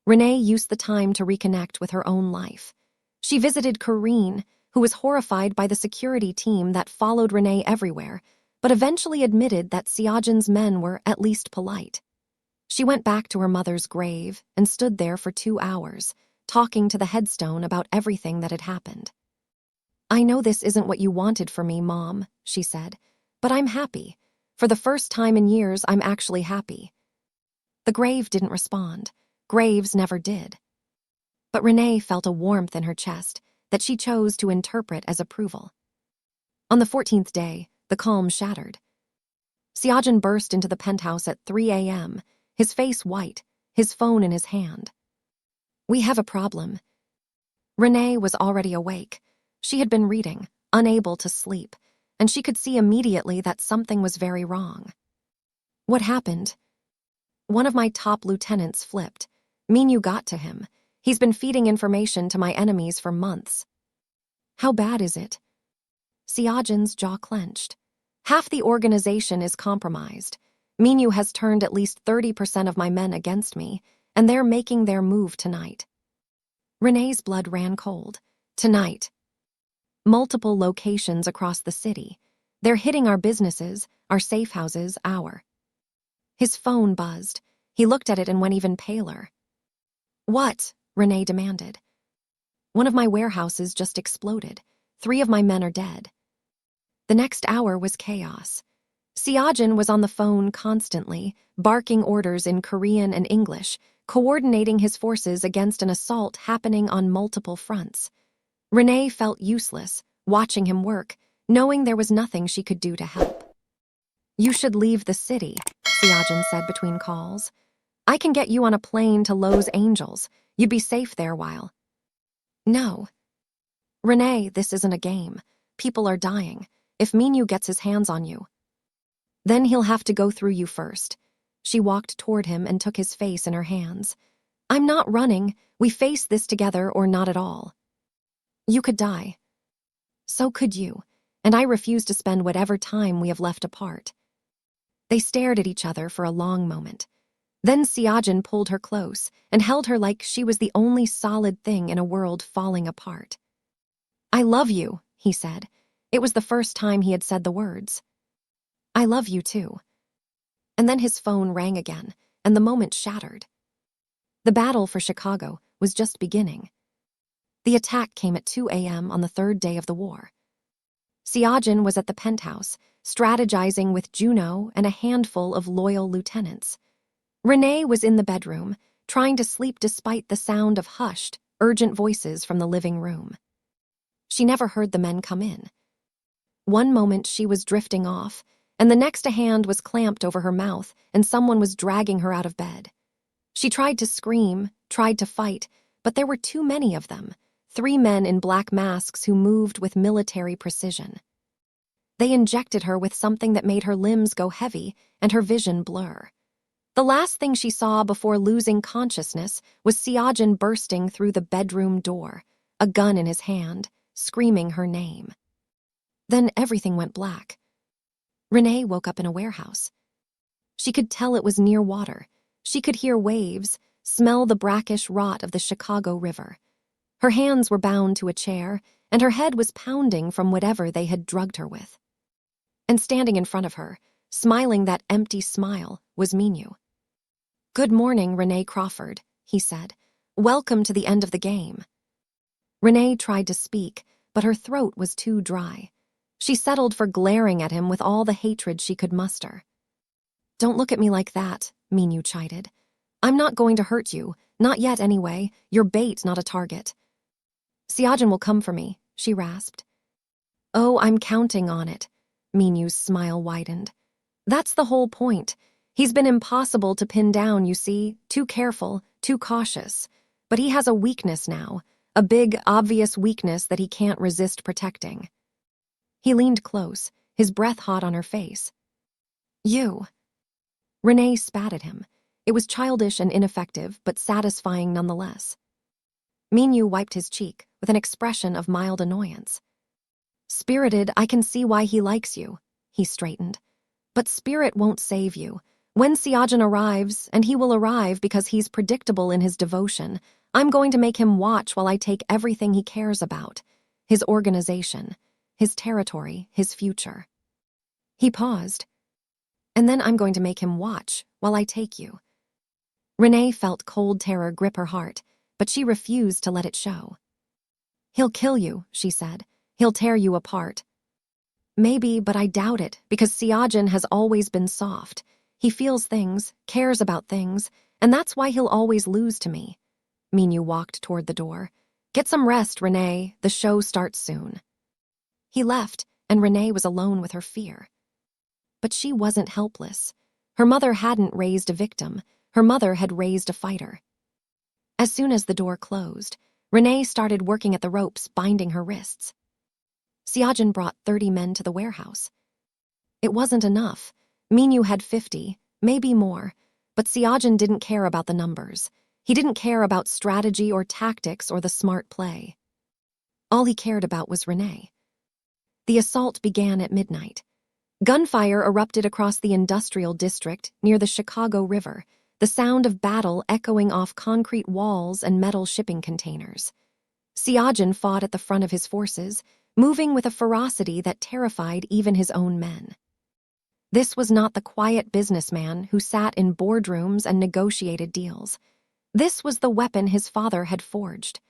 Renee used the time to reconnect with her own life. She visited Korean, who was horrified by the security team that followed Renee everywhere, but eventually admitted that Seojin's men were at least polite. She went back to her mother's grave and stood there for 2 hours, talking to the headstone about everything that had happened. "I know this isn't what you wanted for me, Mom," she said, "but I'm happy. For the first time in years, I'm actually happy." The grave didn't respond. Graves never did. But Renee felt a warmth in her chest that she chose to interpret as approval. On the 14th day, the calm shattered. Seojin burst into the penthouse at 3 a.m., his face white, his phone in his hand. "We have a problem." Renee was already awake. She had been reading, unable to sleep, and she could see immediately that something was very wrong. "What happened?" "One of my top lieutenants flipped. Minyu got to him. He's been feeding information to my enemies for months." "How bad is it?" Seojin's jaw clenched. "Half the organization is compromised. Minyu has turned at least 30% of my men against me, and they're making their move tonight." Renee's blood ran cold. "Tonight." "Multiple locations across the city. They're hitting our businesses, our safe houses, His phone buzzed. He looked at it and went even paler. "What?" Renee demanded. "One of my warehouses just exploded. 3 of my men are dead." The next hour was chaos. Seojin was on the phone constantly, barking orders in Korean and English, coordinating his forces against an assault happening on multiple fronts. Renee felt useless, watching him work, knowing there was nothing she could do to help. "You should leave the city," Seojin said between calls. "I can get you on a plane to Los Angeles. You'd be safe there while." "No." "Renee, this isn't a game. People are dying. If Minyu gets his hands on you, then he'll have to go through you first." She walked toward him and took his face in her hands. "I'm not running. We face this together or not at all. You could die. So could you, and I refuse to spend whatever time we have left apart." They stared at each other for a long moment. Then Seojin pulled her close and held her like she was the only solid thing in a world falling apart. "I love you," he said. It was the first time he had said the words. "I love you too." And then his phone rang again, and the moment shattered. The battle for Chicago was just beginning. The attack came at 2 a.m. on the 3rd day of the war. Seojin was at the penthouse, strategizing with Juno and a handful of loyal lieutenants. Renee was in the bedroom, trying to sleep despite the sound of hushed, urgent voices from the living room. She never heard the men come in. One moment she was drifting off, and the next a hand was clamped over her mouth and someone was dragging her out of bed. She tried to scream, tried to fight, but there were too many of them, 3 men in black masks who moved with military precision. They injected her with something that made her limbs go heavy and her vision blur. The last thing she saw before losing consciousness was Siajin bursting through the bedroom door, a gun in his hand, screaming her name. Then everything went black. Renee woke up in a warehouse. She could tell it was near water. She could hear waves, smell the brackish rot of the Chicago River. Her hands were bound to a chair, and her head was pounding from whatever they had drugged her with. And standing in front of her, smiling that empty smile, was Minyu. "Good morning, Renee Crawford," he said. "Welcome to the end of the game." Renee tried to speak, but her throat was too dry. She settled for glaring at him with all the hatred she could muster. "Don't look at me like that," Minyu chided. "I'm not going to hurt you, not yet anyway. You're bait, not a target." "Siajin will come for me," she rasped. "Oh, I'm counting on it." Minyu's smile widened. "That's the whole point. He's been impossible to pin down, you see, too careful, too cautious. But he has a weakness now, a big, obvious weakness that he can't resist protecting." He leaned close, his breath hot on her face. "You." Renee spat at him. It was childish and ineffective, but satisfying nonetheless. Minyu wiped his cheek with an expression of mild annoyance. "Spirited, I can see why he likes you," he straightened. "But spirit won't save you. When Siajin arrives, and he will arrive because he's predictable in his devotion, I'm going to make him watch while I take everything he cares about. His organization, his territory, his future." He paused. "And then I'm going to make him watch while I take you." Renee felt cold terror grip her heart, but she refused to let it show. "He'll kill you," she said. "He'll tear you apart." "Maybe, but I doubt it, because Siajin has always been soft. He feels things, cares about things, and that's why he'll always lose to me." Minyu walked toward the door. "Get some rest, Renee. The show starts soon." He left, and Renee was alone with her fear. But she wasn't helpless. Her mother hadn't raised a victim. Her mother had raised a fighter. As soon as the door closed, Renee started working at the ropes, binding her wrists. Siajin brought 30 men to the warehouse. It wasn't enough. Minyu had 50, maybe more, but Siajin didn't care about the numbers. He didn't care about strategy or tactics or the smart play. All he cared about was Renee. The assault began at midnight. Gunfire erupted across the industrial district near the Chicago River, the sound of battle echoing off concrete walls and metal shipping containers. Siajin fought at the front of his forces, moving with a ferocity that terrified even his own men. This was not the quiet businessman who sat in boardrooms and negotiated deals. This was the weapon his father had forged,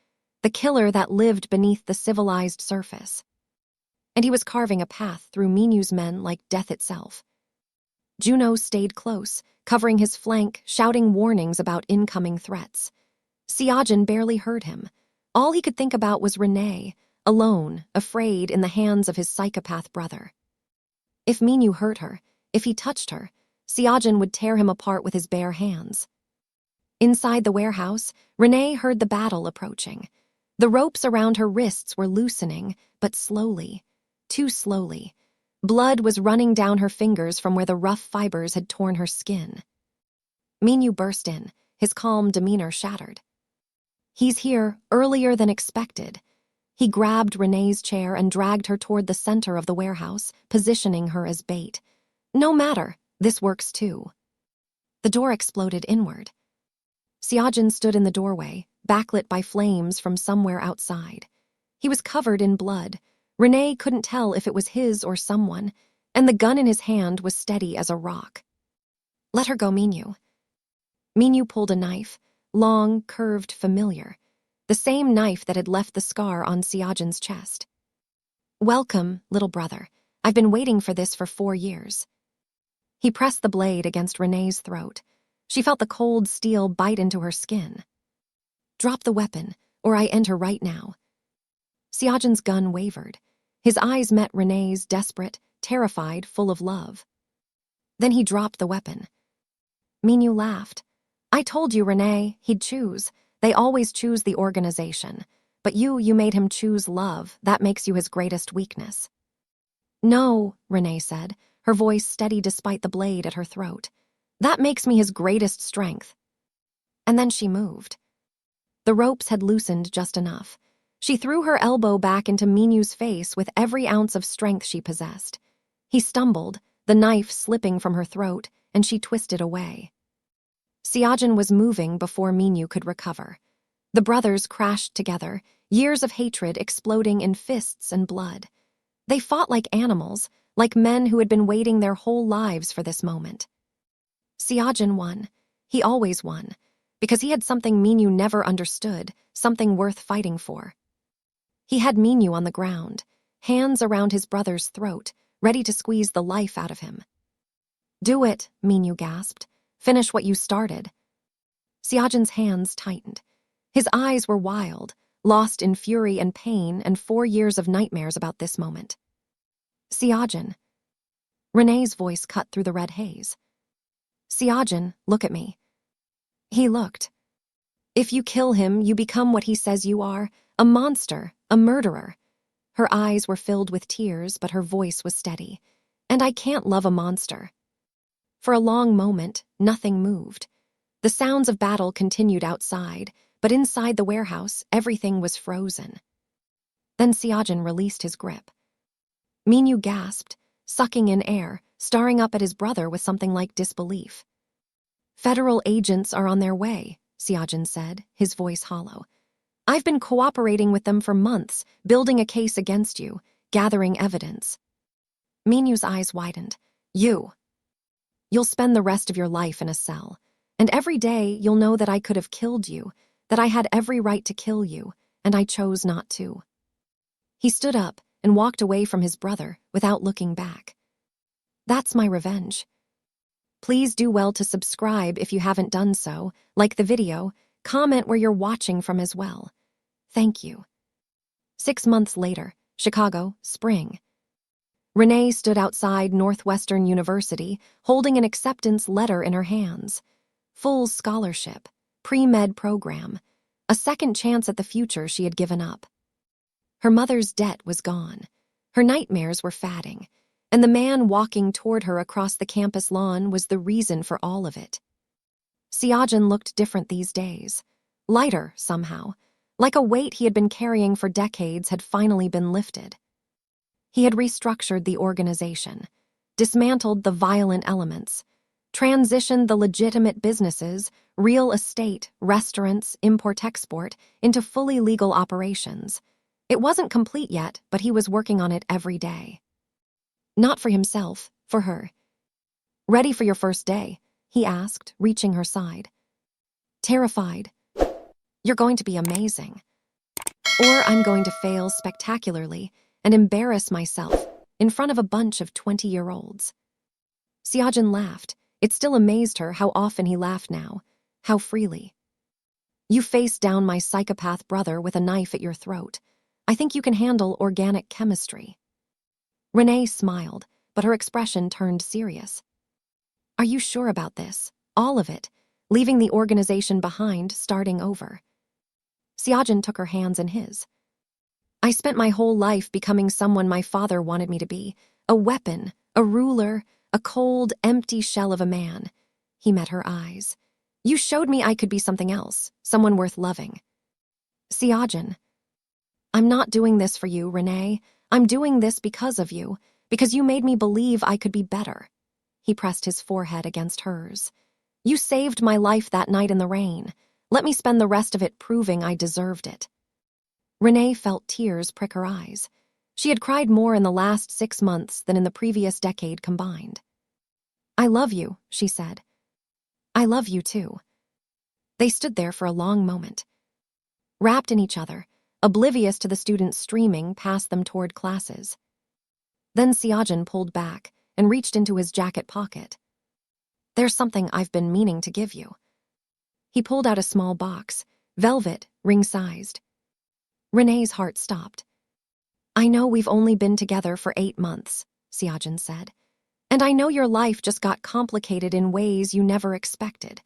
the killer that lived beneath the civilized surface. And he was carving a path through Minyu's men like death itself. Juno stayed close, covering his flank, shouting warnings about incoming threats. Siajin barely heard him. All he could think about was Renee, alone, afraid in the hands of his psychopath brother. If Minyu hurt her, if he touched her, Siajin would tear him apart with his bare hands. Inside the warehouse, Renee heard the battle approaching. The ropes around her wrists were loosening, but slowly, too slowly. Blood was running down her fingers from where the rough fibers had torn her skin. Minyu burst in, his calm demeanor shattered. "He's here, earlier than expected." He grabbed Renee's chair and dragged her toward the center of the warehouse, positioning her as bait. "No matter, this works too." The door exploded inward. Siajin stood in the doorway, backlit by flames from somewhere outside. He was covered in blood. Renee couldn't tell if it was his or someone, and the gun in his hand was steady as a rock. "Let her go, Minyu." Minyu pulled a knife, long, curved, familiar. The same knife that had left the scar on Siajin's chest. "Welcome, little brother. I've been waiting for this for 4 years." He pressed the blade against Renee's throat. She felt the cold steel bite into her skin. "Drop the weapon, or I enter right now." Siajin's gun wavered. His eyes met Renee's, desperate, terrified, full of love. Then he dropped the weapon. Minyu laughed. I told you, Renee, he'd choose. They always choose the organization. But you made him choose love. That makes you his greatest weakness. No, Renee said, her voice steady despite the blade at her throat. That makes me his greatest strength. And then she moved. The ropes had loosened just enough. She threw her elbow back into Minyu's face with every ounce of strength she possessed. He stumbled, the knife slipping from her throat, and she twisted away. Seojin was moving before Minyu could recover. The brothers crashed together, years of hatred exploding in fists and blood. They fought like animals, like men who had been waiting their whole lives for this moment. Seojin won. He always won, because he had something Minyu never understood, something worth fighting for. He had Minyu on the ground, hands around his brother's throat, ready to squeeze the life out of him. Do it, Minyu gasped. Finish what you started. Seojin's hands tightened. His eyes were wild, lost in fury and pain and 4 years of nightmares about this moment. Seojin. Renee's voice cut through the red haze. Seojin, look at me. He looked. If you kill him, you become what he says you are, a monster, a murderer. Her eyes were filled with tears, but her voice was steady. And I can't love a monster. For a long moment, nothing moved. The sounds of battle continued outside, but inside the warehouse, everything was frozen. Then Seojin released his grip. Minyu gasped, sucking in air, staring up at his brother with something like disbelief. Federal agents are on their way, Seojin said, his voice hollow. I've been cooperating with them for months, building a case against you, gathering evidence. Minyu's eyes widened. You'll spend the rest of your life in a cell, and every day you'll know that I could have killed you, that I had every right to kill you, and I chose not to. He stood up and walked away from his brother without looking back. That's my revenge. Please do well to subscribe if you haven't done so, like the video, comment where you're watching from as well. Thank you. 6 months later, Chicago, spring. Renee stood outside Northwestern University, holding an acceptance letter in her hands. Full scholarship, pre-med program, a second chance at the future she had given up. Her mother's debt was gone. Her nightmares were fading, and the man walking toward her across the campus lawn was the reason for all of it. Seojin looked different these days, lighter somehow, like a weight he had been carrying for decades had finally been lifted. He had restructured the organization, dismantled the violent elements, transitioned the legitimate businesses, real estate, restaurants, import-export, into fully legal operations. It wasn't complete yet, but he was working on it every day. Not for himself, for her. Ready for your first day? He asked, reaching her side. Terrified. You're going to be amazing. Or I'm going to fail spectacularly and embarrass myself in front of a bunch of 20-year-olds. Seojin laughed. It still amazed her how often he laughed now, how freely. You faced down my psychopath brother with a knife at your throat. I think you can handle organic chemistry. Renee smiled, but her expression turned serious. Are you sure about this? All of it, leaving the organization behind, starting over. Seojin took her hands in his. I spent my whole life becoming someone my father wanted me to be, a weapon, a ruler, a cold, empty shell of a man. He met her eyes. You showed me I could be something else, someone worth loving. Seojin. I'm not doing this for you, Renee. I'm doing this because of you, because you made me believe I could be better. He pressed his forehead against hers. You saved my life that night in the rain. Let me spend the rest of it proving I deserved it. Renee felt tears prick her eyes. She had cried more in the last 6 months than in the previous decade combined. I love you, she said. I love you too. They stood there for a long moment, wrapped in each other, oblivious to the students streaming past them toward classes. Then Seojin pulled back and reached into his jacket pocket. There's something I've been meaning to give you. He pulled out a small box, velvet, ring-sized. Renee's heart stopped. I know we've only been together for 8 months, Seojin said. And I know your life just got complicated in ways you never expected.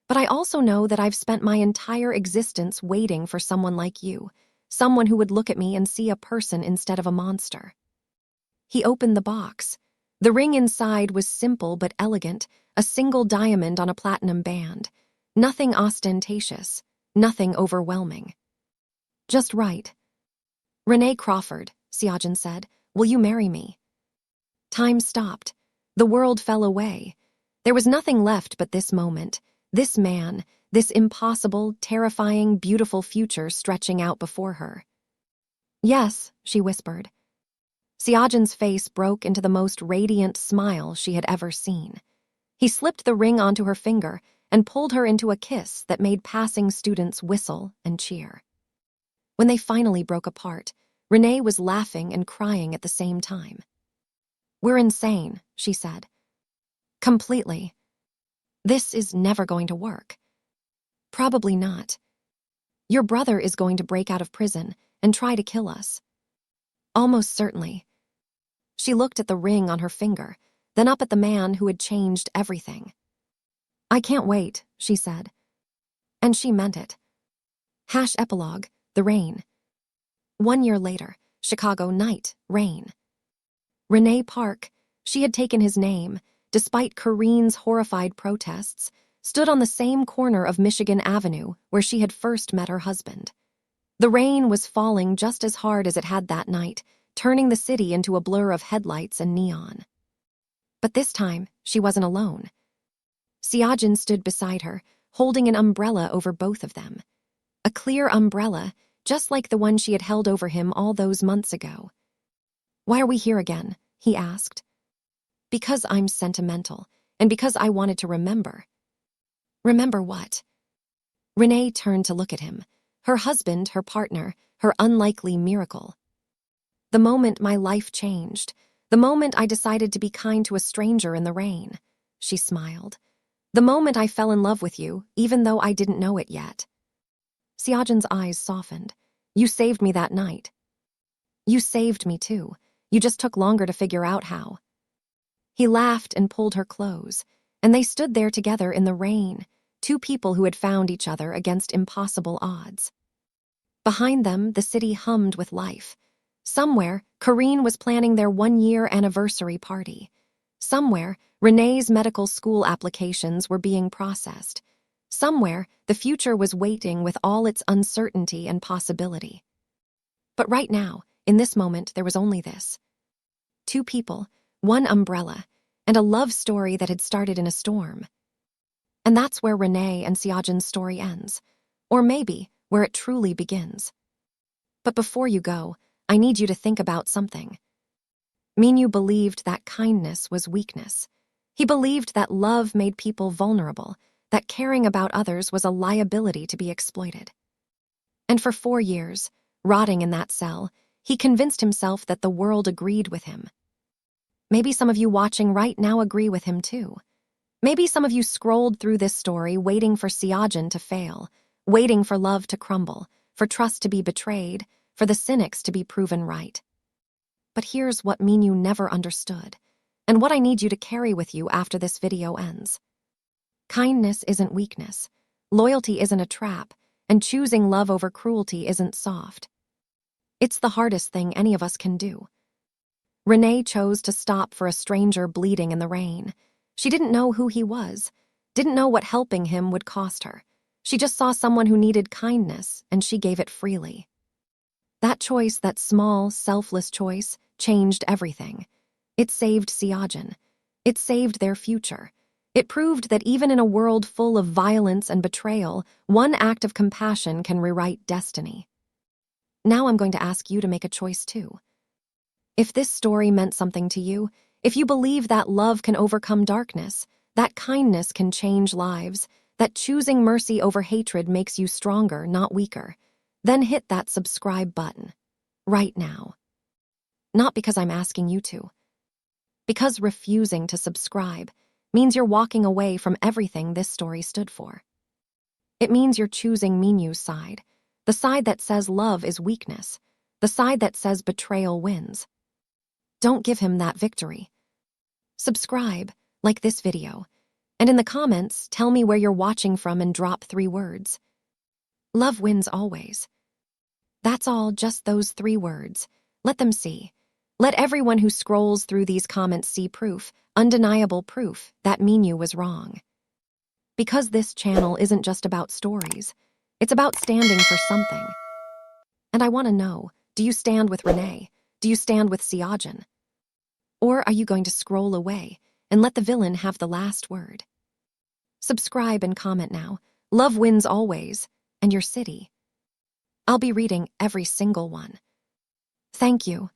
But I also know that I've spent my entire existence waiting for someone like you, someone who would look at me and see a person instead of a monster. He opened the box. The ring inside was simple but elegant, a single diamond on a platinum band. Nothing ostentatious, nothing overwhelming. Just right. "Renee Crawford," Siajan said, "will you marry me?" Time stopped. The world fell away. There was nothing left but this moment, this man, this impossible, terrifying, beautiful future stretching out before her. "Yes," she whispered. Siajan's face broke into the most radiant smile she had ever seen. He slipped the ring onto her finger and pulled her into a kiss that made passing students whistle and cheer. When they finally broke apart, Renee was laughing and crying at the same time. "We're insane," she said. "Completely. This is never going to work." "Probably not. Your brother is going to break out of prison and try to kill us." "Almost certainly." She looked at the ring on her finger, then up at the man who had changed everything. "I can't wait," she said. And she meant it. Epilogue, the rain. 1 year later, Chicago night, rain. Renee Park, she had taken his name, despite Corinne's horrified protests, stood on the same corner of Michigan Avenue where she had first met her husband. The rain was falling just as hard as it had that night, turning the city into a blur of headlights and neon. But this time, she wasn't alone. Siajan stood beside her, holding an umbrella over both of them. A clear umbrella, just like the one she had held over him all those months ago. "Why are we here again?" he asked. "Because I'm sentimental, and because I wanted to remember." "Remember what?" Renee turned to look at him. Her husband, her partner, her unlikely miracle. "The moment my life changed, the moment I decided to be kind to a stranger in the rain," she smiled. "The moment I fell in love with you, even though I didn't know it yet." Siajan's eyes softened. "You saved me that night." "You saved me too. You just took longer to figure out how." He laughed and pulled her close, and they stood there together in the rain, two people who had found each other against impossible odds. Behind them, the city hummed with life. Somewhere, Corinne was planning their 1-year anniversary party. Somewhere, Renee's medical school applications were being processed. Somewhere, the future was waiting with all its uncertainty and possibility. But right now, in this moment, there was only this. Two people, one umbrella, and a love story that had started in a storm. And that's where Renee and Siajan's story ends. Or maybe where it truly begins. But before you go, I need you to think about something. Minyu believed that kindness was weakness. He believed that love made people vulnerable, that caring about others was a liability to be exploited. And for 4 years, rotting in that cell, he convinced himself that the world agreed with him. Maybe some of you watching right now agree with him too. Maybe some of you scrolled through this story waiting for Siajan to fail, waiting for love to crumble, for trust to be betrayed, for the cynics to be proven right. But here's what Minyu never understood, and what I need you to carry with you after this video ends. Kindness isn't weakness, loyalty isn't a trap, and choosing love over cruelty isn't soft. It's the hardest thing any of us can do. Renee chose to stop for a stranger bleeding in the rain. She didn't know who he was, didn't know what helping him would cost her. She just saw someone who needed kindness, and she gave it freely. That choice, that small, selfless choice, changed everything. It saved Siajan. It saved their future. It proved that even in a world full of violence and betrayal, one act of compassion can rewrite destiny. Now I'm going to ask you to make a choice too. If this story meant something to you, if you believe that love can overcome darkness, that kindness can change lives, that choosing mercy over hatred makes you stronger, not weaker, then hit that subscribe button. Right now. Not because I'm asking you to. Because refusing to subscribe means you're walking away from everything this story stood for. It means you're choosing Minyu's side, the side that says love is weakness, the side that says betrayal wins. Don't give him that victory. Subscribe, like this video, and in the comments, tell me where you're watching from and drop 3 words. Love wins always. That's all, just those 3 words. Let them see. Let everyone who scrolls through these comments see proof, undeniable proof, that Minyu was wrong. Because this channel isn't just about stories. It's about standing for something. And I want to know, do you stand with Renee? Do you stand with Seojin? Or are you going to scroll away and let the villain have the last word? Subscribe and comment now. Love wins always, and your city. I'll be reading every single one. Thank you.